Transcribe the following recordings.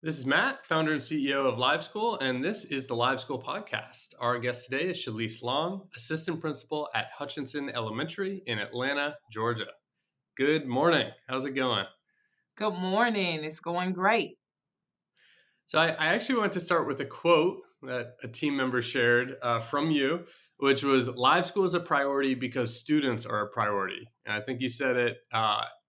This is Matt, founder and CEO of LiveSchool, and this is the LiveSchool podcast. Our guest today is Shaleece Long, assistant principal at Hutchinson Elementary in Atlanta, Georgia. Good morning. How's it going? Good morning. It's going great. So I actually want to start with a quote that a team member shared from you, which was live school is a priority because students are a priority. And I think you said it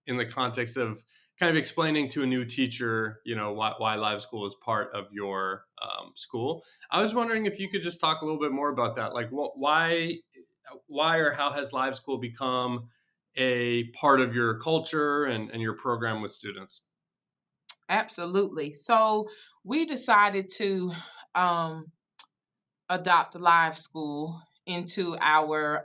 in the context of kind of explaining to a new teacher, why live school is part of your school. I was wondering if you could just talk a little bit more about that. Like why or how has live school become a part of your culture and your program with students? Absolutely. So we decided to um, adopt live school into our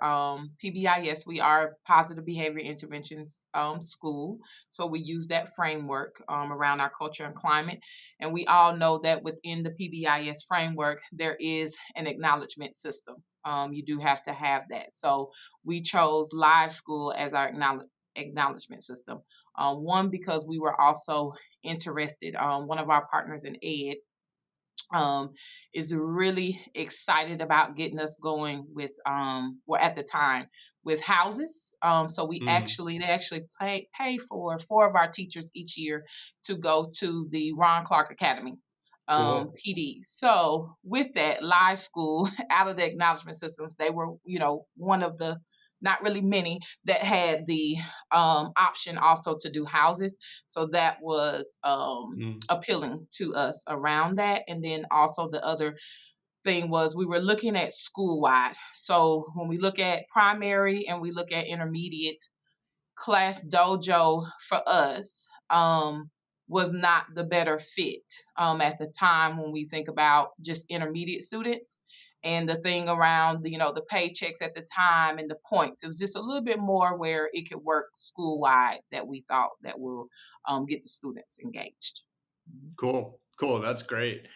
PBIS. We are positive behavior interventions school. So we use that framework around our culture and climate. And we all know that within the PBIS framework, there is an acknowledgement system. You do have to have that. So we chose live school as our acknowledgement system. One, because we were also interested, one of our partners in ed um, is really excited about getting us going with well at the time with houses. So Mm, they actually pay for four of our teachers each year to go to the Ron Clark Academy cool. PD. So with that live school out of the acknowledgement systems, they were, one of the not really many that had the option also to do houses. So that was Mm, appealing to us around that. And then also the other thing was we were looking at school wide. So when we look at primary and we look at intermediate, class dojo for us was not the better fit at the time when we think about just intermediate students. And the thing around the paychecks at the time and the points, it was just a little bit more where it could work school wide that we thought that will get the students engaged. cool. That's great.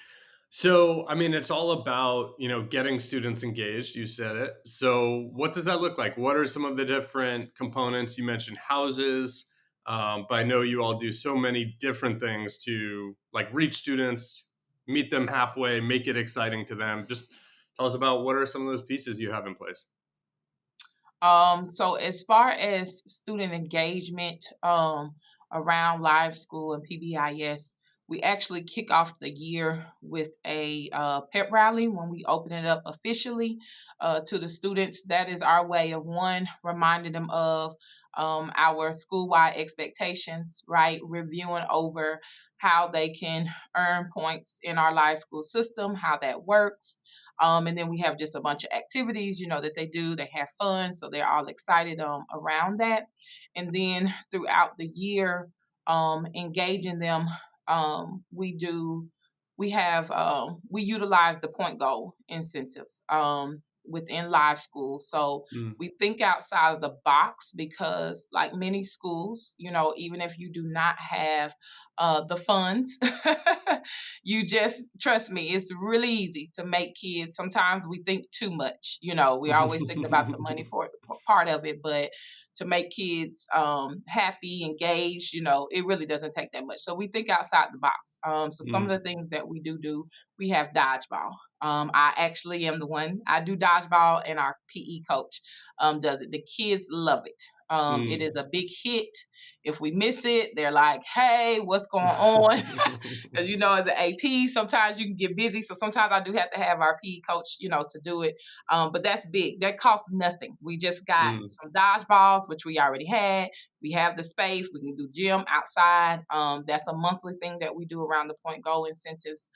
So, I mean, it's all about, getting students engaged. You said it. So, what does that look like? What are some of the different components? You mentioned houses, but I know you all do so many different things to like reach students, meet them halfway, make it exciting to them. Just tell us about what are some of those pieces you have in place. So as far as student engagement around live school and PBIS, we actually kick off the year with a pep rally when we open it up officially to the students. That is our way of one, reminding them of our school-wide expectations, right? Reviewing over how they can earn points in our live school system, how that works, and then we have just a bunch of activities, that they do. They have fun, so they're all excited around that. And then throughout the year, engaging them, we do. We utilize the point goal incentive within live school. So Mm. we think outside of the box because, like many schools, even if you do not have the funds, you just trust me, it's really easy to make kids. Sometimes we think too much, we're always thinking about the money for part of it, but to make kids happy, engaged, it really doesn't take that much. So we think outside the box. So some of Mm. the things that we do, we have dodgeball. I actually am the one. I do dodgeball, and our PE coach does it. The kids love it. It is Mm. a big hit. If we miss it, they're like, "Hey, what's going on?" Because as an AP, sometimes you can get busy. So sometimes I do have to have our PE coach, to do it. But that's big. That costs nothing. We just got Mm. some dodgeballs, which we already had. We have the space. We can do gym outside. That's a monthly thing that we do around the point goal incentives.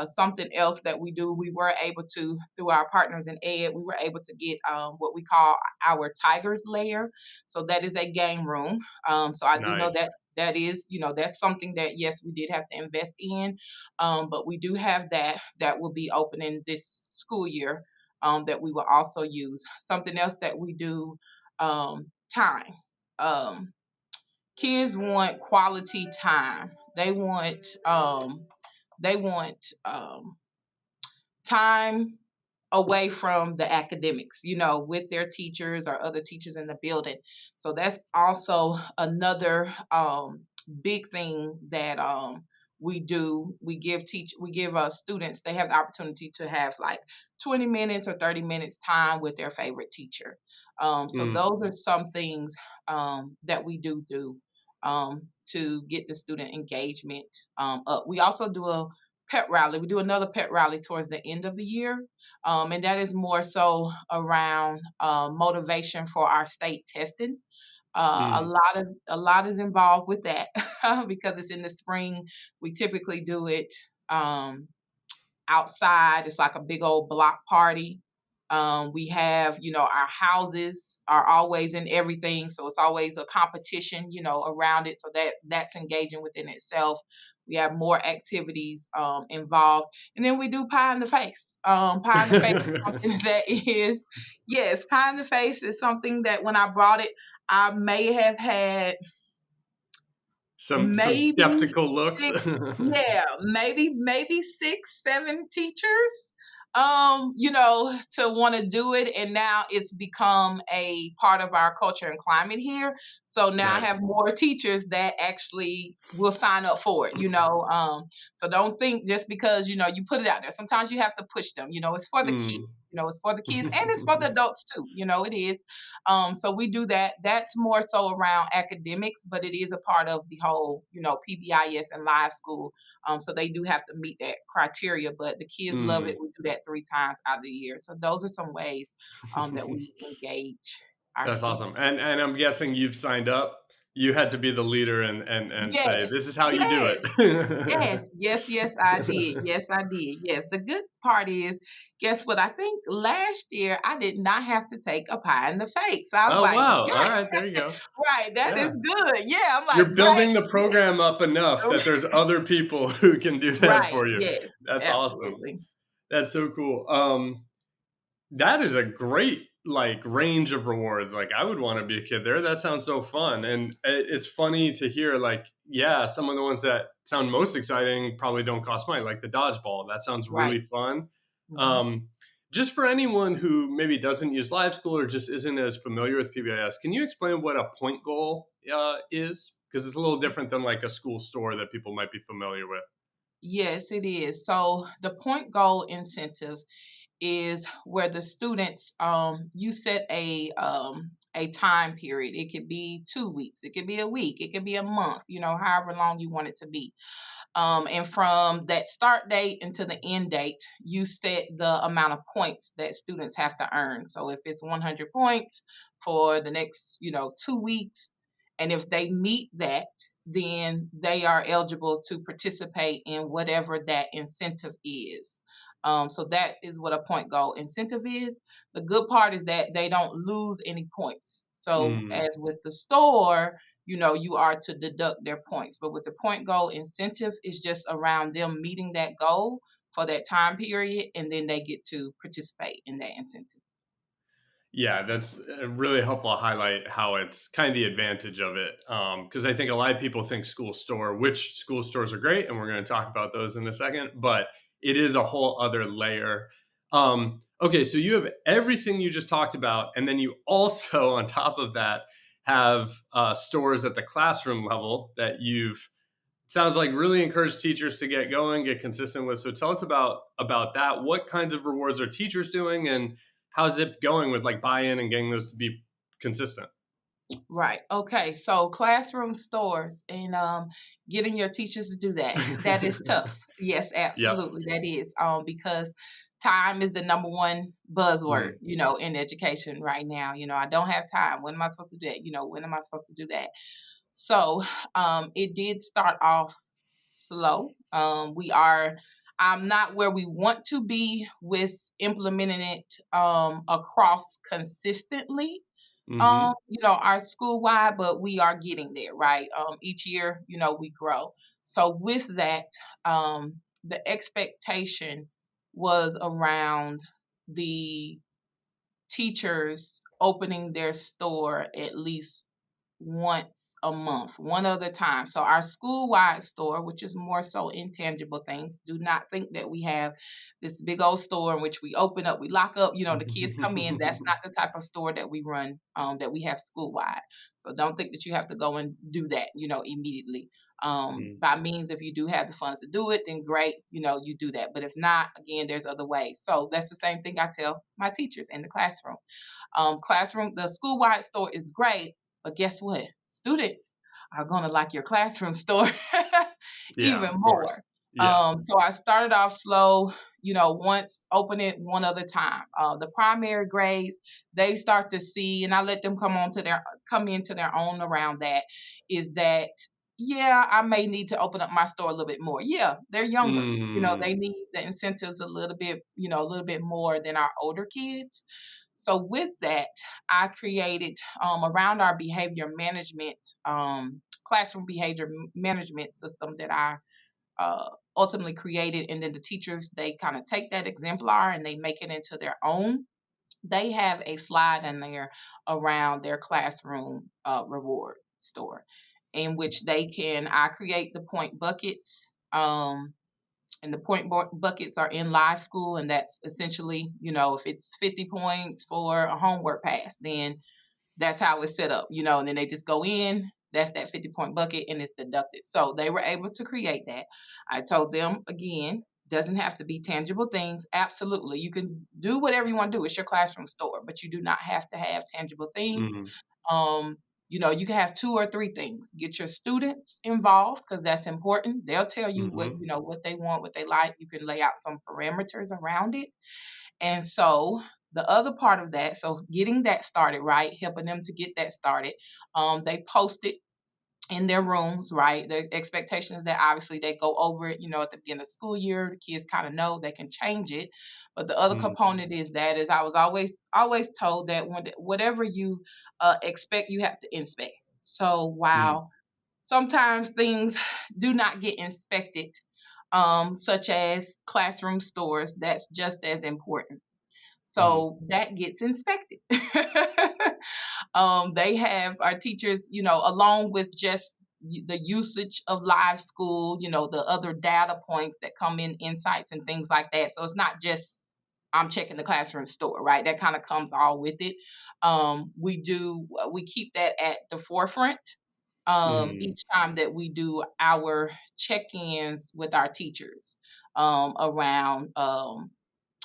Something else that we do, we were able to, through our partners in ed, we were able to get what we call our Tigers Lair. So that is a game room. So I do know Nice. that is, that's something that, yes, we did have to invest in. But we do have that will be opening this school year that we will also use. Something else that we do, time. Um, Kids want quality time. They want time away from the academics, with their teachers or other teachers in the building. So that's also another big thing that we give students, they have the opportunity to have like 20 minutes or 30 minutes time with their favorite teacher. So Mm, those are some things that we do to get the student engagement up. We also do a pet rally. We do another pet rally towards the end of the year, and that is more so around motivation for our state testing. mm. A lot is involved with that because it's in the spring. We typically do it outside. It's like a big old block party. We have, our houses are always in everything, so it's always a competition, around it. So that's engaging within itself. We have more activities involved, and then we do pie in the face. Pie in the face is something that is, yes, pie in the face is something that when I brought it, I may have had Some maybe skeptical looks. 6, yeah, maybe 6, 7 teachers, to wanna do it, and now it's become a part of our culture and climate here. So now I Nice. have more teachers that actually will sign up for it, so don't think just because, you put it out there. Sometimes you have to push them, it's for the kids, Mm. it's for the kids and it's for the adults too, it is. So we do that. That's more so around academics, but it is a part of the whole, PBIS and live school. So they do have to meet that criteria, but the kids love it. Mm. We do that 3 times out of the year. So those are some ways that we engage our That's awesome. students. And I'm guessing you've signed up. You had to be the leader and say, Yes, "This is how you do yes, it." yes, I did. Yes, I did. Yes. The good part is, guess what? I think last year I did not have to take a pie in the face. I was Oh, like, wow. yeah, Alright, there you go. right, that Yeah. is good. Yeah, I'm You're like, building the great. program up enough that there's other people who can do that Right, for you. yes, That's awesome. absolutely. That's so cool. That is a great, like, range of rewards. Like, I would wanna be a kid there. That sounds so fun, and it's funny to hear, like, yeah, some of the ones that sound most exciting probably don't cost money, like the dodgeball. That sounds Right. really fun. Mhm. Um, just for anyone who maybe doesn't use live school or just isn't as familiar with PBIS, can you explain what a point goal is? Because it's a little different than like a school store that people might be familiar with. Yes, it is. So the point goal incentive is where the students you set a time period. It could be 2 weeks, it could be a week, it could be a month, however long you want it to be. And from that start date until the end date, you set the amount of points that students have to earn. So if it's 100 points for the next, 2 weeks, and if they meet that, then they are eligible to participate in whatever that incentive is. So that is what a point goal incentive is. The good part is that they don't lose any points. So Mm. as with the store, you are to deduct their points. But with the point goal incentive, it's just around them meeting that goal for that time period, and then they get to participate in that incentive. Yeah, that's really helpful to highlight how it's kind of the advantage of it. Because I think a lot of people think school store, which school stores are great, and we're going to talk about those in a second, but it is a whole other layer. Okay, so you have everything you just talked about, and then you also, on top of that, have stores at the classroom level that you've sounds like really encourage teachers to get going, get consistent with. So tell us about that. What kinds of rewards are teachers doing, and how's it going with like buy-in and getting those to be consistent? Right. Okay. So classroom stores and getting your teachers to do that. That is tough. Yes, Yep. absolutely. That is because time is the number one buzzword, Mm. in education right now. I don't have time. When am I supposed to do that? When am I supposed to do that? So it did start off slow. I'm not where we want to be with implementing it across consistently, Hmm. our school wide, but we are getting there, right? Each year, we grow. So with that, the expectation was around the teachers opening their store at least once a month, one other time. So our school-wide store, which is more so intangible things, do not think that we have this big old store in which we open up, we lock up, the kids come in. That's not the type of store that we run, that we have school-wide. So don't think that you have to go and do that, immediately. Mm. By means, if you do have the funds to do it, then great, you do that. But if not, again, there's other ways. So that's the same thing I tell my teachers in the classroom. The school-wide store is great, but guess what? Students are going to like your classroom store Yeah, even of course. more. Yeah. So I started off slow, once open it one other time. The primary grades, they start to see, and I let them come into their own around that, is that, yeah, I may need to open up my store a little bit more. Yeah, they're younger. Mm. They need the incentives a little bit more than our older kids. So with that, I created, around our classroom behavior management system that I ultimately created. And then the teachers, they kind of take that exemplar and they make it into their own. They have a slide in there around their classroom reward store, in which I create the point buckets. And the buckets are in LiveSchool, and that's essentially, if it's 50 points for a homework pass, then that's how it's set up, and then they just go in, that's that 50-point bucket, and it's deducted. So they were able to create that. I told them, again, doesn't have to be tangible things. Absolutely. You can do whatever you want to do. It's your classroom store, but you do not have to have tangible things. Mm. Um, you can have two or three things. Get your students involved, because that's important. They'll tell you Mhm. what they want, what they like. You can lay out some parameters around it. And so the other part of that, so getting that started, right, helping them to get that started, they post it in their rooms, right? The expectation is that obviously they go over it, at the beginning of the school year. The kids kind of know they can change it. But the other Mm. component is I was always told that whatever you expect, you have to inspect. So Mm. while sometimes things do not get inspected, such as classroom stores, that's just as important. Mhm. So that gets inspected. They have our teachers, along with just the usage of LiveSchool, the other data points that come in, insights and things like that. So it's not just I'm checking the classroom store, right? That kind of comes all with it. We keep that at the forefront Mm. each time that we do our check-ins with our teachers around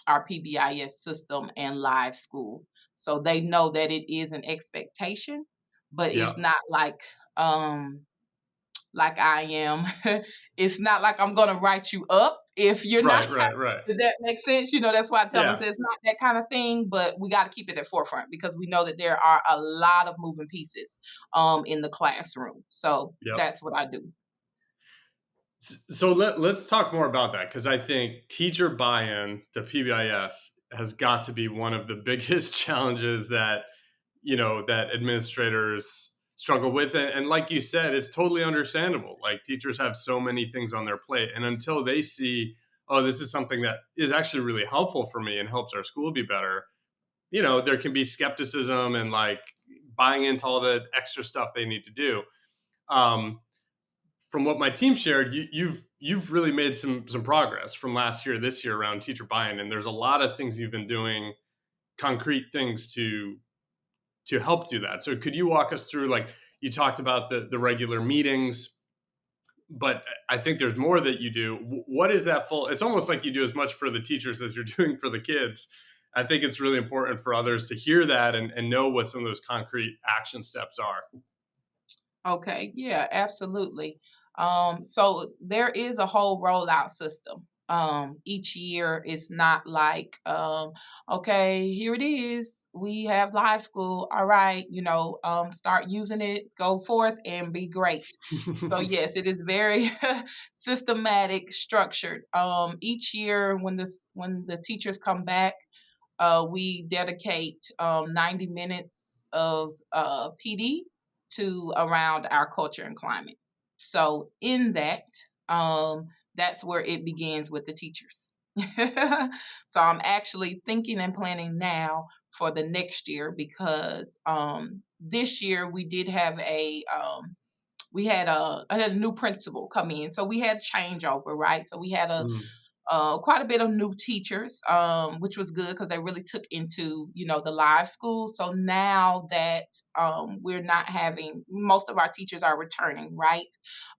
our PBIS system and LiveSchool. So they know that it is an expectation, but Yeah. it's not like I am. It's not like I'm gonna write you up if you're not. Right, right, right. Does that make sense? That's why I tell them, Yeah. say it's not that kind of thing, but we got to keep it at forefront because we know that there are a lot of moving pieces in the classroom. So Yep. that's what I do. So let's talk more about that because I think teacher buy-in to PBIS has got to be one of the biggest challenges that administrators struggle with. And like you said, it's totally understandable. Like teachers have so many things on their plate. And until they see, oh, this is something that is actually really helpful for me and helps our school be better, there can be skepticism and like buying into all the extra stuff they need to do. Um, from what my team shared, you've really made some progress from last year to this year around teacher buy-in, and there's a lot of things you've been doing, concrete things to help do that. So could you walk us through, like you talked about the regular meetings, but I think there's more that you do. What is that full? It's almost like you do as much for the teachers as you're doing for the kids. I think it's really important for others to hear that and know what some of those concrete action steps are. Okay, yeah, absolutely. So there is a whole rollout system. Each year it's not like, okay, here it is. We have LiveSchool. All right, start using it, go forth and be great. So yes, it is very systematic, structured. Each year when the teachers come back, we dedicate 90 minutes of PD to around our culture and climate. So in that, that's where it begins with the teachers. So I'm actually thinking and planning now for the next year because this year we did have I had a new principal come in, so we had changeover, right? So we had a Mm. quite a bit of new teachers, which was good because they really took into, the live school. So now that we're not having, most of our teachers are returning, right?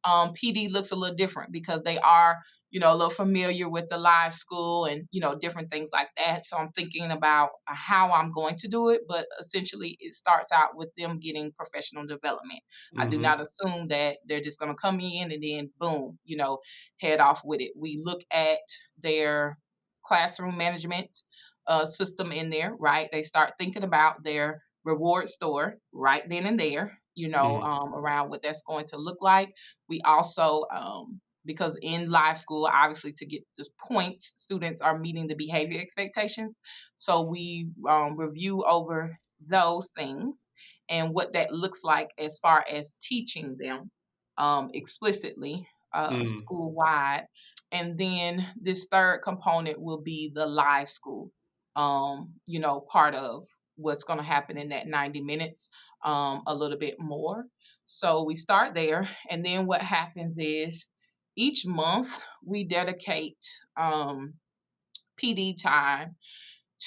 PD looks a little different because they are, a little familiar with the live school and, different things like that. So I'm thinking about how I'm going to do it, but essentially it starts out with them getting professional development. I do Hmm. not assume that they're just going to come in and then boom, head off with it. We look at their classroom management system in there, right? They start thinking about their reward store right then and there, Hmm. around what that's going to look like. We also, because in live school, obviously to get the points, students are meeting the behavior expectations. So we review over those things and what that looks like as far as teaching them explicitly Mm. school wide. And then this third component will be the live school, part of what's going to happen in that 90 minutes, a little bit more. So we start there. And then what happens is each month we dedicate PD time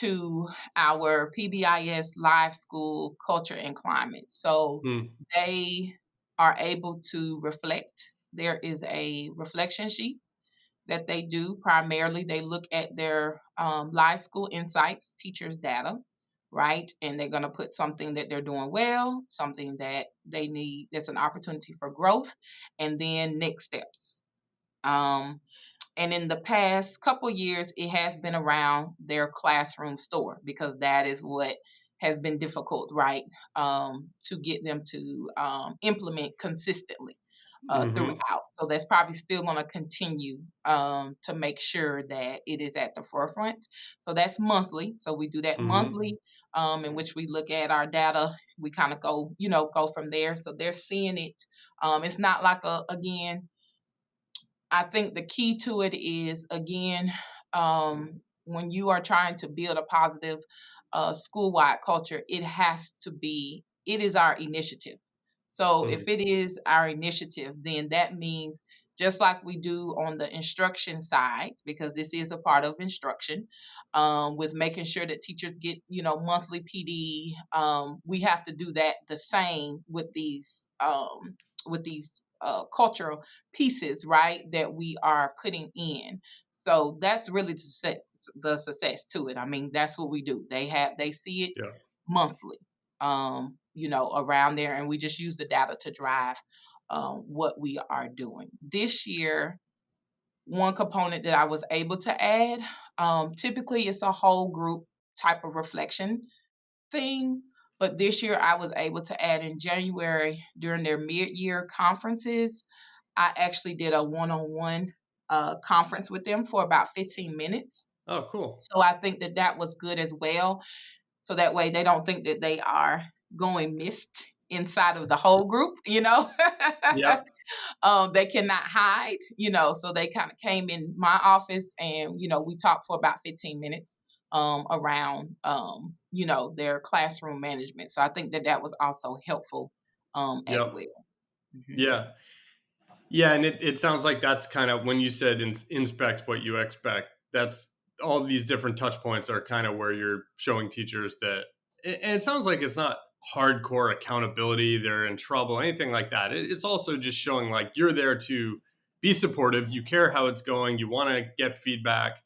to our PBIS live school culture and climate. So Mm. they are able to reflect. There is a reflection sheet that they do. Primarily, they look at their live school insights, teachers' data, right? And they're going to put something that they're doing well, something that they need that's an opportunity for growth, and then next steps. Um, and in the past couple years, it has been around their classroom store because that is what has been difficult, right? To get them to implement consistently Hmm. throughout. So that's probably still going to continue to make sure that it is at the forefront. So that's monthly. So we do that Hmm. monthly, in which we look at our data. We kind of go from there. So they're seeing it. It's not like again, I think the key to it is again, when you are trying to build a positive school-wide culture, it is our initiative. So Mm. if it is our initiative, then that means just like we do on the instruction side, because this is a part of instruction, with making sure that teachers get, monthly PD, we have to do that the same with these cultural pieces, right, that we are putting in. So that's really the success to it. I mean, that's what we do. They see it Yeah. monthly, around there, and we just use the data to drive what we are doing. This year, one component that I was able to add, typically it's a whole group type of reflection thing. But this year I was able to add in January during their mid-year conferences. I actually did a one-on-one conference with them for about 15 minutes. Oh, cool. So I think that that was good as well. So that way they don't think that they are going missed inside of the whole group. Yep. They cannot hide, so they kind of came in my office and, we talked for about 15 minutes around, their classroom management. So I think that that was also helpful as Yep. well. Mhm. Yeah. Yeah, and it sounds like that's kind of when you said inspect what you expect. That's all these different touch points are kind of where you're showing teachers that, and it sounds like it's not hardcore accountability. They're in trouble, anything like that. It's also just showing like you're there to be supportive. You care how it's going. You want to get feedback.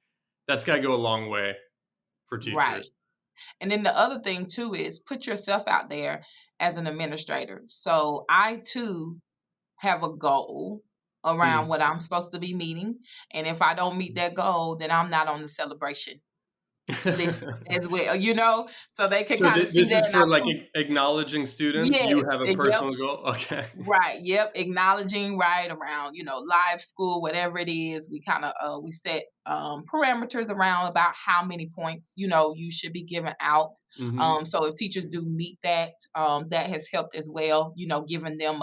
That's got to go a long way for Right. teachers. And then the other thing too is put yourself out there as an administrator. So I too have a goal around Mm. what I'm supposed to be meeting. And if I don't meet that goal, then I'm not on the celebration list as well. So they can So kind of see this that is and I for like put acknowledging students. You yes, have a yep, personal goal. Okay. right, yep, acknowledging right around, live school, whatever it is, we kind of we set parameters around about how many points, you should be giving out. Hmm. So if teachers do meet that, that has helped as well, giving them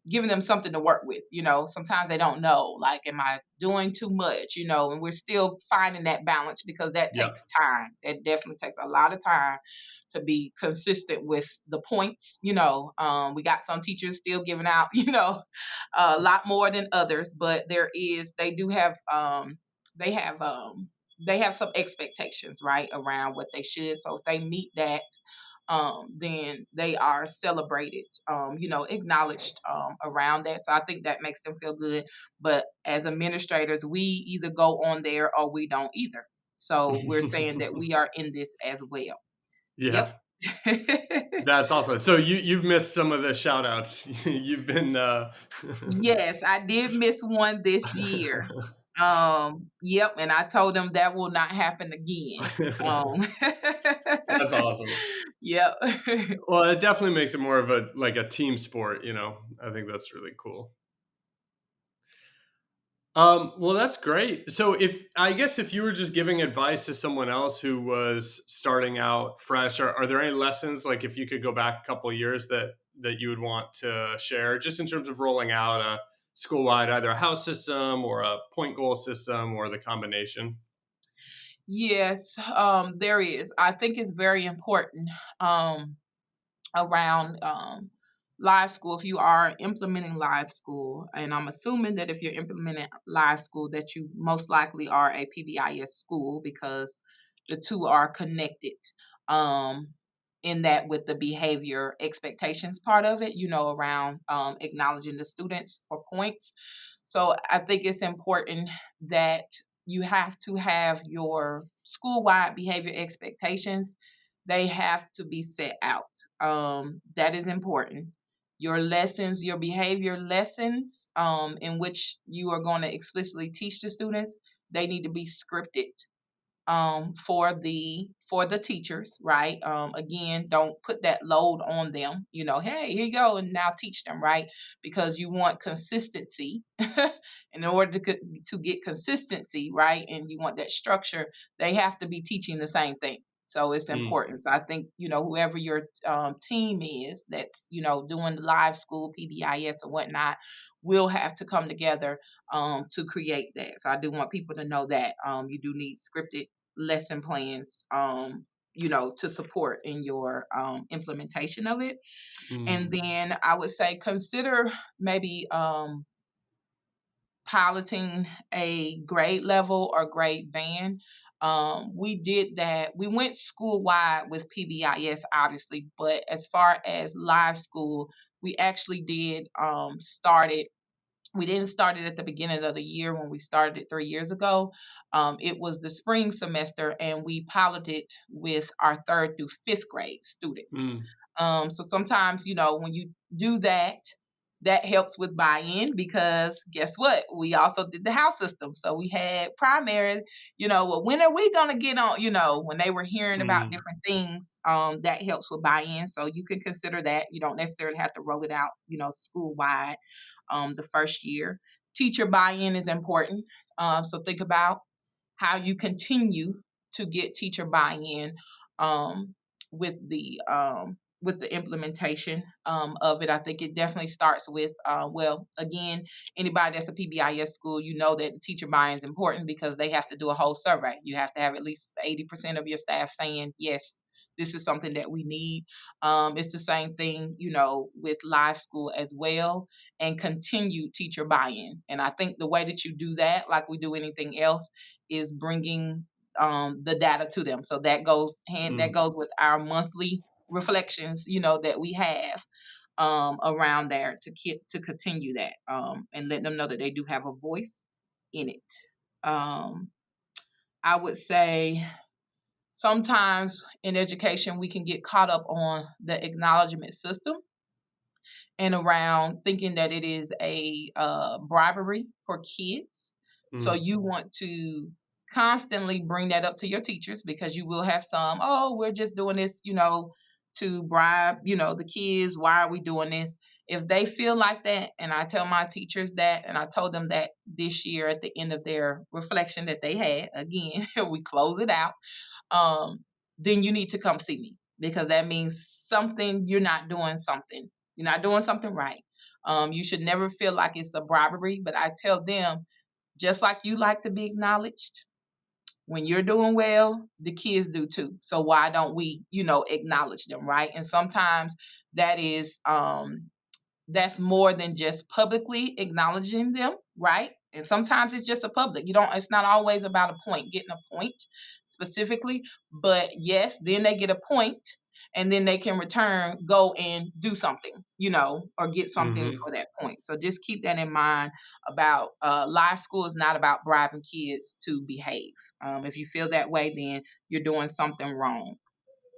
giving them something to work with. Sometimes they don't know, like, am I doing too much? And we're still finding that balance because that Yeah. takes time. That definitely takes a lot of time to be consistent with the points. We got some teachers still giving out, a lot more than others, but they do have, they have, they have some expectations, right, around what they should. So if they meet that, then they are celebrated, acknowledged around that. So I think that makes them feel good. But as administrators, we either go on there or we don't either. So we're saying that we are in this as well. Yep. Yeah. That's awesome. So you've missed some of the shout outs. You've been Yes, I did miss one this year. Yep, and I told them that will not happen again. Um, That's awesome. yep. Well, it definitely makes it more of a like a team sport, you know. I think that's really cool. Well, that's great. So, if you were just giving advice to someone else who was starting out fresh, are there any lessons, like if you could go back a couple of years, that you would want to share, just in terms of rolling out a school wide, either a house system or a point goal system or the combination? Yes, there is. I think it's very important. Around live school, if you are implementing live school, and I'm assuming that if you're implementing live school that you most likely are a PBIS school, because the two are connected, um, in that, with the behavior expectations part of it, around acknowledging the students for points. So I think it's important that you have to have your school-wide behavior expectations. They have to be set out. That is important. Your lessons, your behavior lessons, in which you are going to explicitly teach the students, they need to be scripted, for the teachers, right? Again, don't put that load on them. Hey, here you go, and now teach them, right? Because you want consistency. In order to get consistency, right, and you want that structure, they have to be teaching the same thing. So it's Mm, important. So I think, whoever your team is that's, doing the live school, PBIS or whatnot, will have to come together, to create that. So I do want people to know that, you do need scripted lesson plans, to support in your implementation of it. And mm, then I would say consider maybe piloting a grade level or grade band. We did that. We went school wide with PBIS, obviously, but as far as live school, we actually did started we didn't start it at the beginning of the year when we started it 3 years ago. It was the spring semester, and we piloted with our third through fifth grade students. mm, So sometimes, when you do that, that helps with buy-in, because guess what? We also did the house system. So we had primary, well, when are we going to get on? When they were hearing about mm, different things, that helps with buy-in. So you can consider that. You don't necessarily have to roll it out, school wide, the first year. Teacher buy-in is important. So think about how you continue to get teacher buy-in, um, with the implementation, of it. I think it definitely starts with, well, again, anybody that's a PBIS school, that the teacher buy-in is important, because they have to do a whole survey. You have to have at least 80% of your staff saying, yes, this is something that we need. It's the same thing, with live school as well, and continue teacher buy-in. And I think the way that you do that, like we do anything else, is bringing, the data to them. So that mm, goes with our monthly reflections, that we have, around there, to continue that, and let them know that they do have a voice in it. Um, I would say sometimes in education we can get caught up on the acknowledgement system, and around thinking that it is a bribery for kids. So mm, you want to constantly bring that up to your teachers, because you will have some, oh, we're just doing this, to bribe, the kids. Why are we doing this? If they feel like that, and I tell my teachers that, and I told them that this year at the end of their reflection that they had, again, we close it out, um, then you need to come see me, because that means something, you're not doing something right. You should never feel like it's a bribery, but I tell them, just like you like to be acknowledged, when you're doing well, the kids do too. So why don't we, acknowledge them, right? And sometimes that is that's more than just publicly acknowledging them, right? And sometimes it's just a public. It's not always about a point, getting a point specifically, but yes, then they get a point and then they can go and do something, or get something Hmm. for that point. So just keep that in mind about live school is not about bribing kids to behave. If you feel that way, then you're doing something wrong.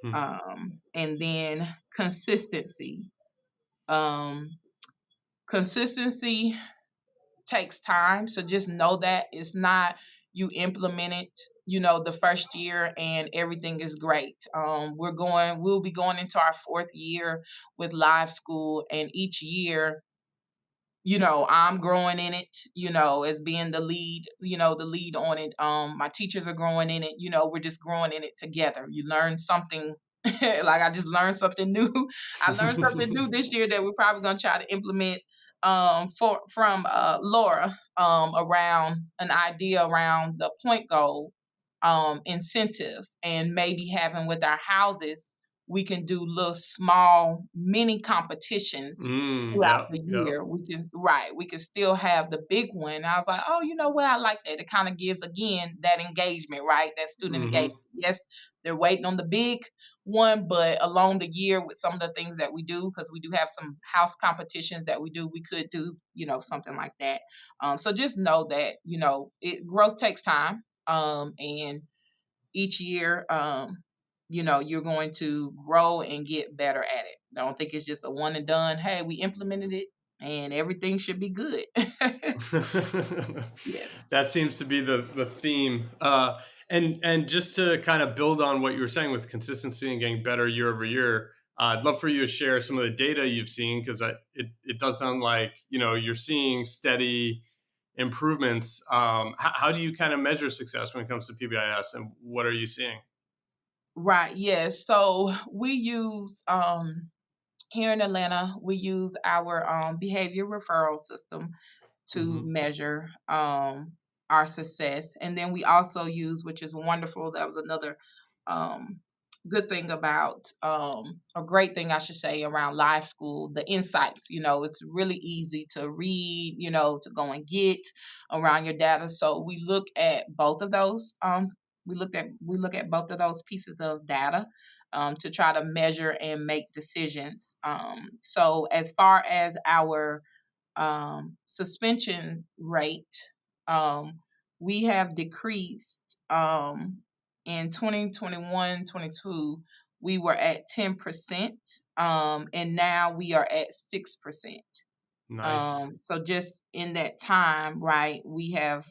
And then consistency. Um, Consistency takes time. So just know that it's not you implement it, the first year and everything is great. We'll be going into our fourth year with live school, and each year, I'm growing in it, as being the lead on it. My teachers are growing in it, we're just growing in it together. You learn something like I just learned something new. I learned something new this year that we're probably gonna try to implement from Laura around an idea around the point goal incentive, and maybe having with our houses, we can do little small mini competitions throughout Yep. the Yep. year. We can still have the big one. I was like, oh, you know what? I like that. It kind of gives again that engagement, right? That student engagement. Hmm. Yes, they're waiting on the big one, but along the year with some of the things that we do, because we do have some house competitions that we do, we could do, something like that. So just know that, growth takes time. And each year, you're going to grow and get better at it. I don't think it's just a one and done. Hey, we implemented it and everything should be good. Yes. That seems to be the theme. And just to kind of build on what you were saying with consistency and getting better year over year, I'd love for you to share some of the data you've seen, because it does sound like you're seeing steady improvements. How do you kind of measure success when it comes to PBIS, and what are you seeing? Right. Yes. So we use here in Atlanta, we use our behavior referral system to Hmm. measure our success. And then we also use, which is wonderful, that was another um, good thing about, a great thing, I should say, around live school, the insights. It's really easy to read, to go and get around your data. So we look at both of those. We look at both of those pieces of data to try to measure and make decisions. So as far as our suspension rate, um, we have decreased in 2021, 22, we were at 10%, and now we are at 6%. Nice. So just in that time, right, we have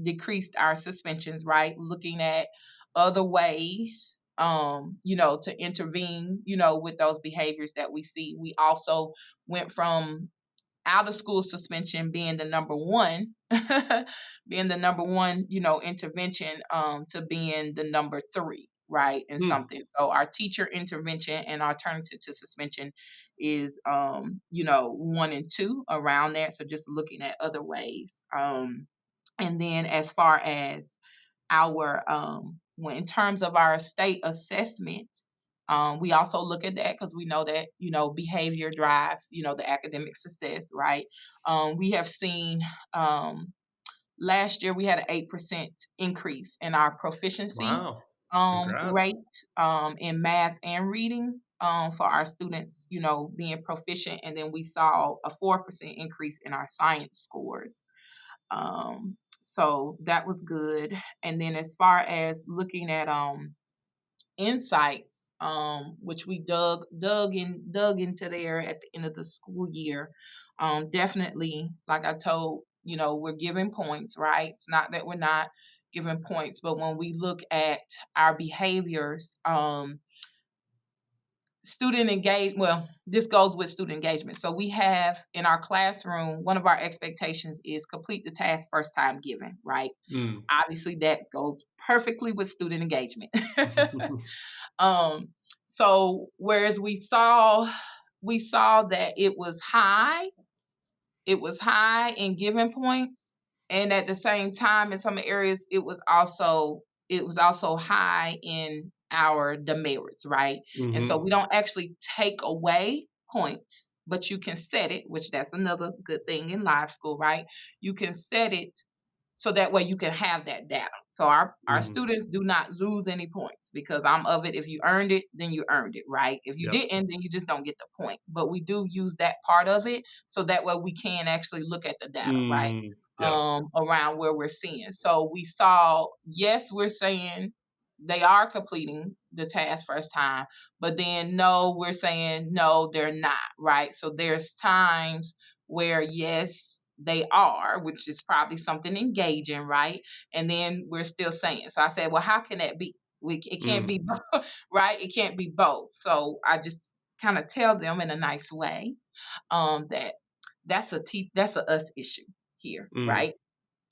decreased our suspensions, right, looking at other ways, to intervene, with those behaviors that we see. We also went from out of school suspension being the number one, being the number one, intervention, to being the number three, right, and Hmm. something. So our teacher intervention and alternative to suspension is, one and two around that. So just looking at other ways. And then as far as our when in terms of our state assessment, we also look at that because we know that behavior drives the academic success, right? We have seen, last year we had an 8% increase in our proficiency Wow. Congrats. rate in math and reading, for our students, being proficient, and then we saw a 4% increase in our science scores. So that was good. And then as far as looking at insights, which we dug into there at the end of the school year, definitely, like I told, we're giving points, right? It's not that we're not giving points, but when we look at our behaviors, student engage well, this goes with student engagement. So we have in our classroom, one of our expectations is complete the task first time given, right? Mm. Obviously that goes perfectly with student engagement. um so whereas we saw that it was high, it was high in giving points, and at the same time, in some areas, it was also high in our demerits, right? And so Hmm. we don't actually take away points, but you can set it, which that's another good thing in live school, right? You can set it so that way you can have that data. So our Hmm. students do not lose any points because I'm of it. If you earned it, then you earned it, right? If you Yep. didn't, then you just don't get the point. But we do use that part of it so that way we can actually look at the data, right? Mm, yep. Around where we're seeing. So we saw, yes, we're saying they are completing the task first time, but then no, we're saying no, they're not, right? So there's times where yes, they are, which is probably something engaging, right? And then we're still saying. So I said, well, how can that be? It can't Mm, be right. It can't be both. So I just kind of tell them in a nice way that that's a us issue here, mm. right?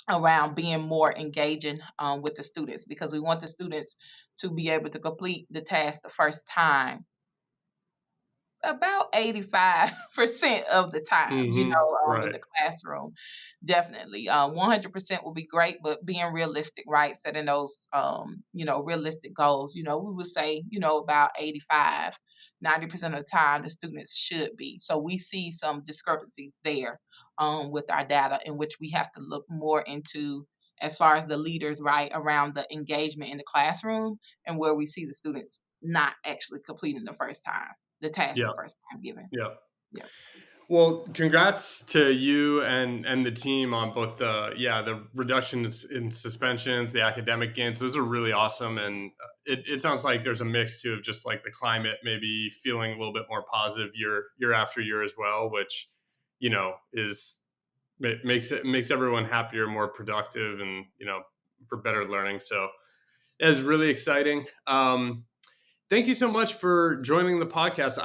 Around being more engaging with the students because we want the students to be able to complete the task the first time about 85% of the time, Mhm. in Right. the classroom. Definitely. 100% will be great, but being realistic, right? Setting those, realistic goals. We would say, about 85, 90% of the time the students should be. So we see some discrepancies there with our data in which we have to look more into as far as the leaders, right, around the engagement in the classroom and where we see the students not actually completing the task the Yep. first time given. Yep. Yeah. Well, congrats to you and the team on both the reductions in suspensions, the academic gains. Those are really awesome, and it sounds like there's a mix too of just like the climate, maybe feeling a little bit more positive year after year as well, which is makes everyone happier, more productive, and for better learning. So it is really exciting. Thank you so much for joining the podcast.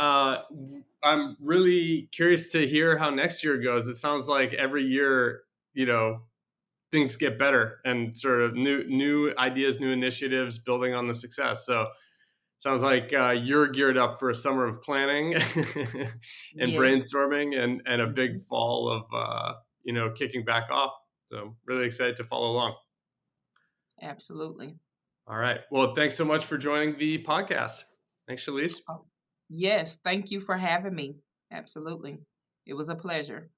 I'm really curious to hear how next year goes. It sounds like every year, you know, things get better and sort of new ideas, new initiatives, building on the success. So sounds like you're geared up for a summer of planning and Yes. brainstorming and a big Mhm. fall of kicking back off. So really excited to follow along. Absolutely. All right. Well, thanks so much for joining the podcast. Thanks, Shaleece. Oh, yes. Thank you for having me. Absolutely. It was a pleasure.